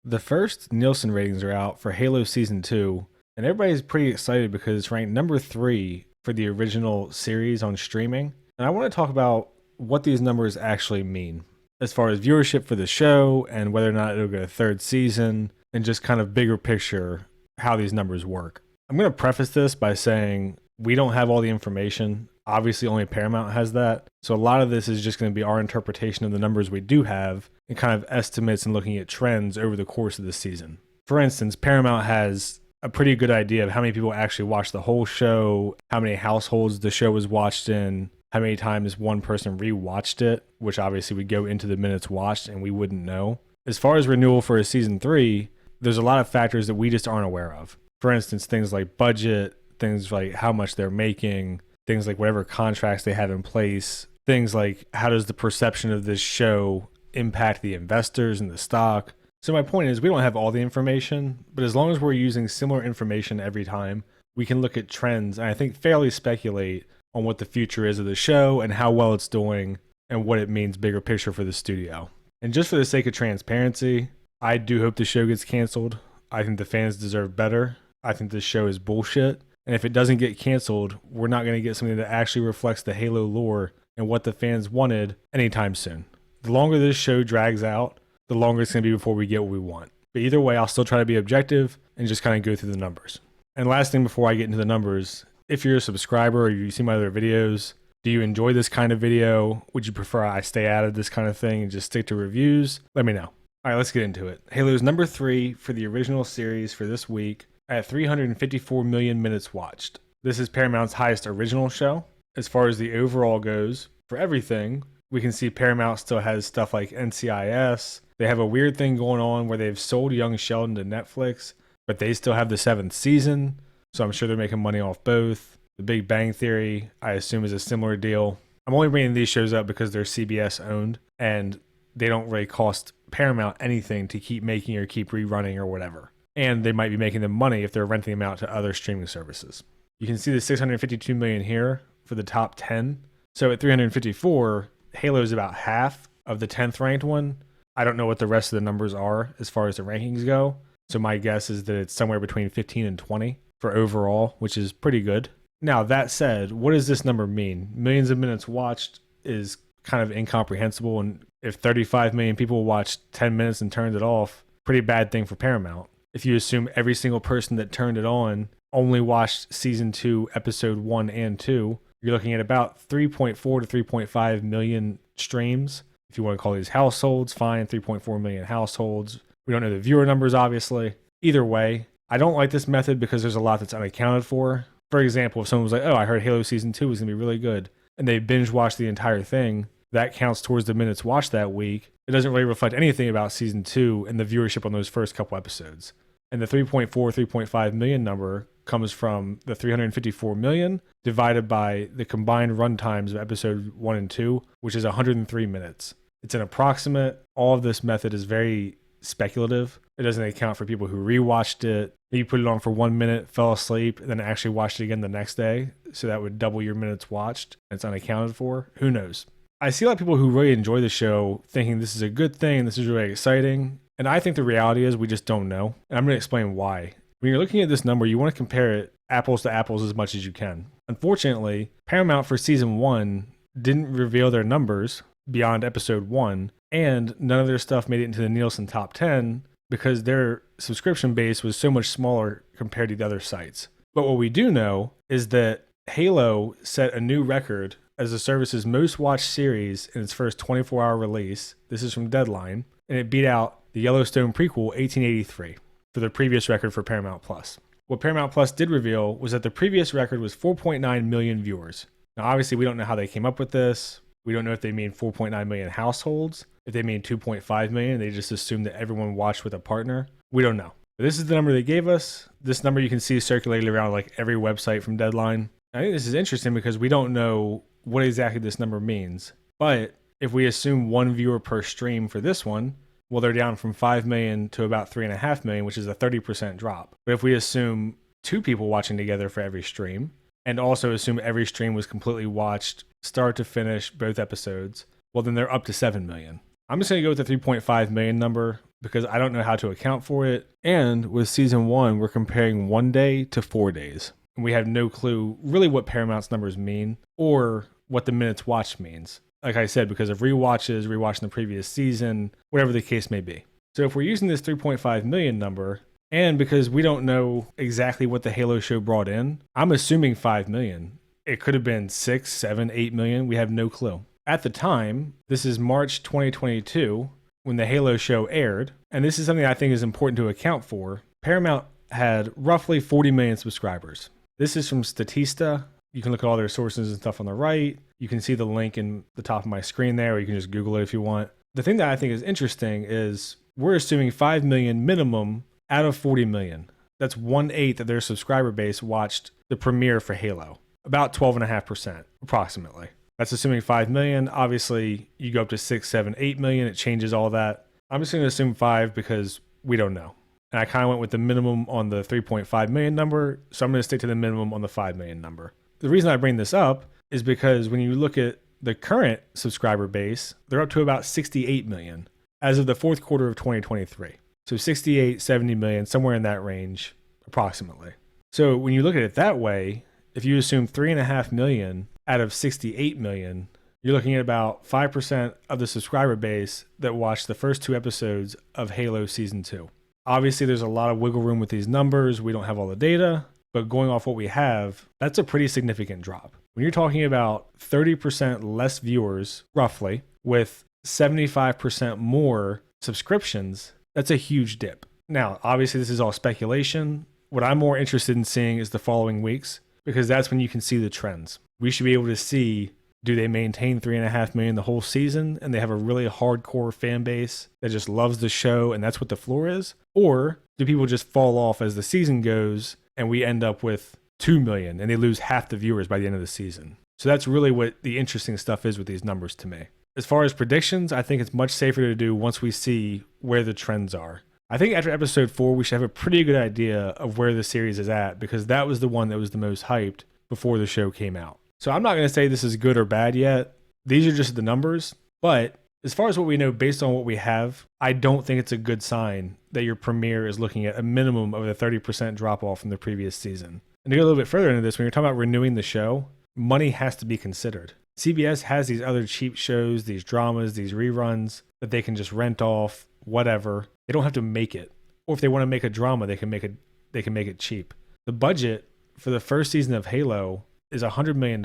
The first Nielsen ratings are out for Halo Season 2, and everybody's pretty excited because it's ranked number 3 for the original series on streaming. And I want to talk about what these numbers actually mean as far as viewership for the show and whether or not it'll get a third season, and just kind of bigger picture how these numbers work. I'm going to preface this by saying we don't have all the information. Obviously, only Paramount has that. So a lot of this is just going to be our interpretation of the numbers we do have and kind of estimates and looking at trends over the course of the season. For instance, Paramount has a pretty good idea of how many people actually watch the whole show, how many households the show was watched in, how many times one person rewatched it, which obviously would go into the minutes watched and we wouldn't know. As far as renewal for a season 3, there's a lot of factors that we just aren't aware of. For instance, things like budget, things like how much they're making, things like whatever contracts they have in place, things like how does the perception of this show impact the investors and the stock. So my point is we don't have all the information, but as long as we're using similar information every time, we can look at trends and I think fairly speculate on what the future is of the show and how well it's doing and what it means bigger picture for the studio. And just for the sake of transparency, I do hope the show gets canceled. I think the fans deserve better. I think this show is bullshit. And if it doesn't get canceled, we're not going to get something that actually reflects the Halo lore and what the fans wanted anytime soon. The longer this show drags out, the longer it's going to be before we get what we want. But either way, I'll still try to be objective and just kind of go through the numbers. And last thing before I get into the numbers, if you're a subscriber or you see my other videos, do you enjoy this kind of video? Would you prefer I stay out of this kind of thing and just stick to reviews? Let me know. All right, let's get into it. Halo's number 3 for the original series for this week at 354 million minutes watched. This is Paramount's highest original show. As far as the overall goes, for everything, we can see Paramount still has stuff like NCIS. They have a weird thing going on where they've sold Young Sheldon to Netflix, but they still have the 7th season, so I'm sure they're making money off both. The Big Bang Theory, I assume, is a similar deal. I'm only bringing these shows up because they're CBS owned, and they don't really cost Paramount anything to keep making or keep rerunning or whatever. And they might be making them money if they're renting them out to other streaming services. You can see the 652 million here for the top 10. So at 354, Halo is about half of the 10th ranked one. I don't know what the rest of the numbers are as far as the rankings go. So my guess is that it's somewhere between 15 and 20 for overall, which is pretty good. Now, that said, what does this number mean? Millions of minutes watched is kind of incomprehensible. And if 35 million people watched 10 minutes and turned it off, pretty bad thing for Paramount. If you assume every single person that turned it on only watched season 2, episode 1 and 2, you're looking at about 3.4 to 3.5 million streams. If you want to call these households, fine, 3.4 million households. We don't know the viewer numbers, obviously. Either way, I don't like this method because there's a lot that's unaccounted for. For example, if someone was like, oh, I heard Halo Season 2 was going to be really good, and they binge watched the entire thing, that counts towards the minutes watched that week. It doesn't really reflect anything about Season 2 and the viewership on those first couple episodes. And the 3.4, 3.5 million number comes from the 354 million divided by the combined run times of episode 1 and 2, which is 103 minutes. It's an approximate. All of this method is very speculative. It doesn't account for people who rewatched it. You put it on for 1 minute, fell asleep, and then actually watched it again the next day. So that would double your minutes watched. It's unaccounted for. Who knows? I see a lot of people who really enjoy the show thinking this is a good thing, this is really exciting. And I think the reality is we just don't know. And I'm going to explain why. When you're looking at this number, you want to compare it apples to apples as much as you can. Unfortunately, Paramount for season 1 didn't reveal their numbers beyond episode 1, and none of their stuff made it into the Nielsen top 10 because their subscription base was so much smaller compared to the other sites. But what we do know is that Halo set a new record as the service's most watched series in its first 24-hour release. This is from Deadline, and it beat out the Yellowstone prequel 1883 for the previous record for Paramount Plus. What Paramount Plus did reveal was that the previous record was 4.9 million viewers. Now, obviously, we don't know how they came up with this. We don't know if they mean 4.9 million households, if they mean 2.5 million, they just assumed that everyone watched with a partner. We don't know. But this is the number they gave us. This number you can see circulated around like every website from Deadline. I think this is interesting because we don't know what exactly this number means. But if we assume 1 viewer per stream for this one, well, they're down from 5 million to about 3.5 million, which is a 30% drop. But if we assume 2 people watching together for every stream, and also assume every stream was completely watched start to finish, both episodes, well, then they're up to 7 million. I'm just going to go with the 3.5 million number. because I don't know how to account for it. And with season 1, we're comparing 1 day to 4 days. And we have no clue really what Paramount's numbers mean or what the minutes watched means. Like I said, because of rewatches, rewatching the previous season, whatever the case may be. So if we're using this 3.5 million number, and because we don't know exactly what the Halo show brought in, I'm assuming 5 million. It could have been 6, 7, 8 million. We have no clue. At the time, this is March 2022, when the Halo show aired, and this is something I think is important to account for. Paramount had roughly 40 million subscribers. This is from Statista. You can look at all their sources and stuff on the right. You can see the link in the top of my screen there, or you can just Google it if you want. The thing that I think is interesting is we're assuming 5 million minimum out of 40 million. That's 1/8 of their subscriber base watched the premiere for Halo. About 12.5%, approximately. That's assuming 5 million. Obviously, you go up to 6, 7, 8 million. It changes all that. I'm just going to assume 5 because we don't know. And I kind of went with the minimum on the 3.5 million number. So I'm going to stick to the minimum on the 5 million number. The reason I bring this up is because when you look at the current subscriber base, they're up to about 68 million as of the fourth quarter of 2023. So 68, 70 million, somewhere in that range, approximately. So when you look at it that way, if you assume 3.5 million out of 68 million, you're looking at about 5% of the subscriber base that watched the first 2 episodes of Halo Season 2. Obviously, there's a lot of wiggle room with these numbers. We don't have all the data, but going off what we have, that's a pretty significant drop. When you're talking about 30% less viewers, roughly, with 75% more subscriptions, that's a huge dip. Now, obviously, this is all speculation. What I'm more interested in seeing is the following weeks, because that's when you can see the trends. We should be able to see, do they maintain 3.5 million the whole season and they have a really hardcore fan base that just loves the show and that's what the floor is? Or do people just fall off as the season goes and we end up with 2 million and they lose half the viewers by the end of the season? So that's really what the interesting stuff is with these numbers to me. As far as predictions, I think it's much safer to do once we see where the trends are. I think after episode 4, we should have a pretty good idea of where the series is at because that was the one that was the most hyped before the show came out. So I'm not going to say this is good or bad yet. These are just the numbers. But as far as what we know based on what we have, I don't think it's a good sign that your premiere is looking at a minimum of a 30% drop off from the previous season. And to go a little bit further into this, when you're talking about renewing the show, money has to be considered. CBS has these other cheap shows, these dramas, these reruns that they can just rent off, whatever. They don't have to make it. Or if they want to make a drama, they can make it cheap. The budget for the first season of Halo is $100 million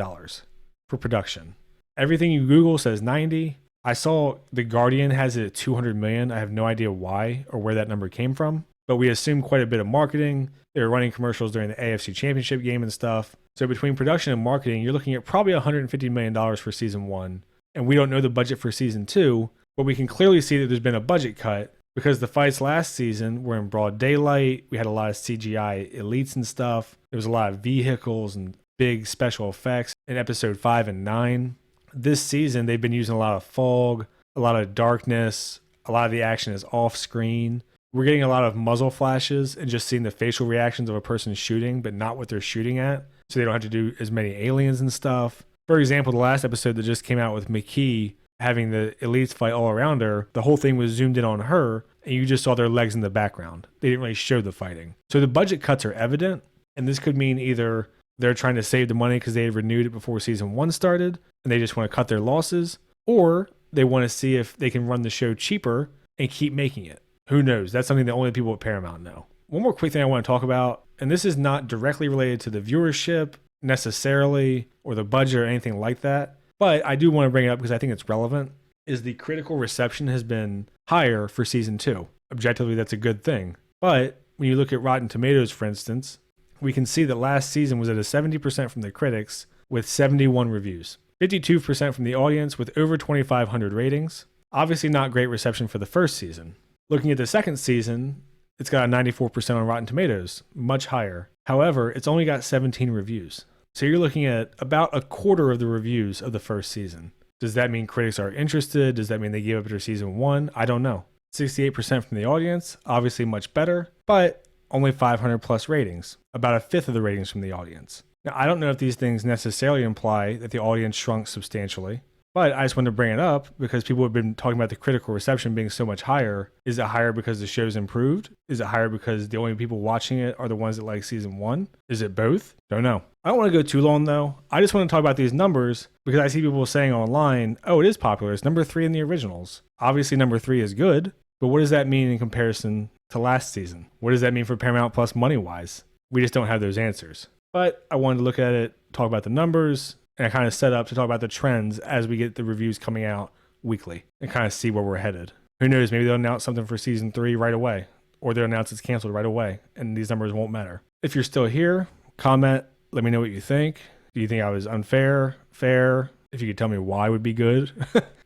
for production. Everything you Google says 90. I saw The Guardian has it at 200 million. I have no idea why or where that number came from, but we assume quite a bit of marketing. They were running commercials during the AFC Championship game and stuff. So between production and marketing, you're looking at probably $150 million for season 1. And we don't know the budget for season 2, but we can clearly see that there's been a budget cut because the fights last season were in broad daylight. We had a lot of CGI elites and stuff. There was a lot of vehicles and big special effects in episode 5 and 9. This season, they've been using a lot of fog, a lot of darkness. A lot of the action is off screen. We're getting a lot of muzzle flashes and just seeing the facial reactions of a person shooting, but not what they're shooting at. So they don't have to do as many aliens and stuff. For example, the last episode that just came out with McKee having the elites fight all around her, the whole thing was zoomed in on her, and you just saw their legs in the background. They didn't really show the fighting. So the budget cuts are evident, and this could mean either they're trying to save the money because they had renewed it before season 1 started, and they just want to cut their losses, or they want to see if they can run the show cheaper and keep making it. Who knows? That's something that only people at Paramount know. One more quick thing I want to talk about, and this is not directly related to the viewership necessarily or the budget or anything like that, but I do want to bring it up because I think it's relevant, is the critical reception has been higher for season 2. Objectively, that's a good thing. But when you look at Rotten Tomatoes, for instance, we can see that last season was at a 70% from the critics with 71 reviews. 52% from the audience with over 2,500 ratings. Obviously not great reception for the first season. Looking at the second season, it's got a 94% on Rotten Tomatoes, much higher. However, it's only got 17 reviews. So you're looking at about a quarter of the reviews of the first season. Does that mean critics are interested? Does that mean they gave up after season 1? I don't know. 68% from the audience, obviously much better, but only 500 plus ratings, about a fifth of the ratings from the audience. Now, I don't know if these things necessarily imply that the audience shrunk substantially. But I just wanted to bring it up because people have been talking about the critical reception being so much higher. Is it higher because the show's improved? Is it higher because the only people watching it are the ones that like season 1? Is it both? Don't know. I don't want to go too long though. I just want to talk about these numbers because I see people saying online, oh, it is popular. It's number 3 in the originals. Obviously, number 3 is good, but what does that mean in comparison to last season? What does that mean for Paramount Plus money-wise? We just don't have those answers. But I wanted to look at it, talk about the numbers, and I kind of set up to talk about the trends as we get the reviews coming out weekly and kind of see where we're headed. Who knows, maybe they'll announce something for season 3 right away, or they'll announce it's canceled right away, and these numbers won't matter. If you're still here, comment, let me know what you think. Do you think I was unfair, fair? If you could tell me why would be good.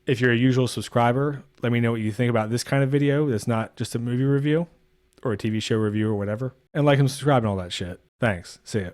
If you're a usual subscriber, let me know what you think about this kind of video that's not just a movie review or a TV show review or whatever. And like and subscribe and all that shit. Thanks. See ya.